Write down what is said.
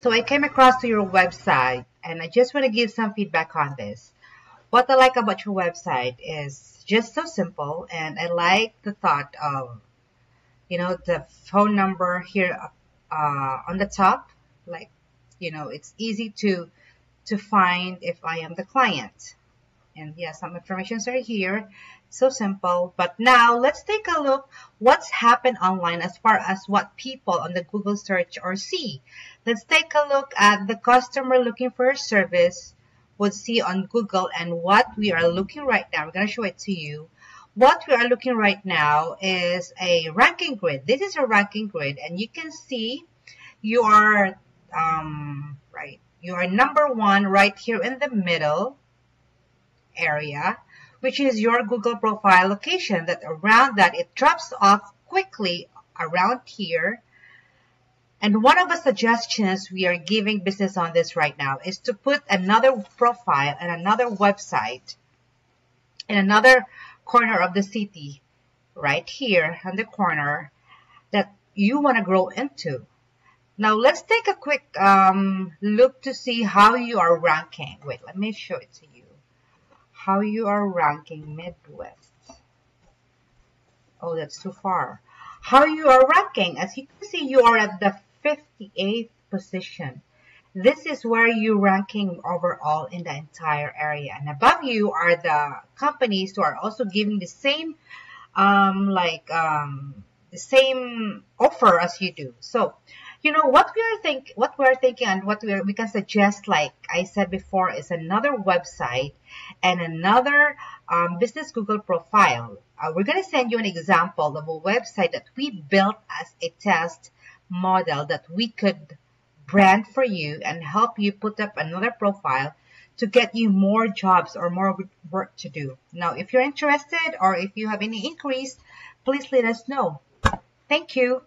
So I came across to your website and I just want to give some feedback on this. What I like about your website is just so simple, and I like the thought of, the phone number here on the top. Like, it's easy to find if I am the client. And yeah, some informations are here. So simple. But now let's take a look what's happened online as far as what people on the Google search or see. Let's take a look at the customer looking for a service would see on Google, and what we are looking right now. I'm going to show it to you. What we are looking right now is a ranking grid. This is a ranking grid, and you can see you are right. You are number one right here in the middle area, which is your Google profile location. That around that it drops off quickly around here. And one of the suggestions we are giving business on this right now is to put another profile and another website in another corner of the city, right here on the corner that you want to grow into. Now let's take a quick look to see how you are ranking. Wait, let me show it to you. How you are ranking Midwest. Oh, that's too far. How you are ranking. As you can see, you are at the 58th position. This is where you're ranking overall in the entire area. And above you are the companies who are also giving the same the same offer as you do. So, what we're thinking, and what we can suggest, like I said before, is another website and another business Google profile. We're going to send you an example of a website that we built as a test model that we could brand for you and help you put up another profile to get you more jobs or more work to do. Now, if you're interested or if you have any inquiries, please let us know. Thank you.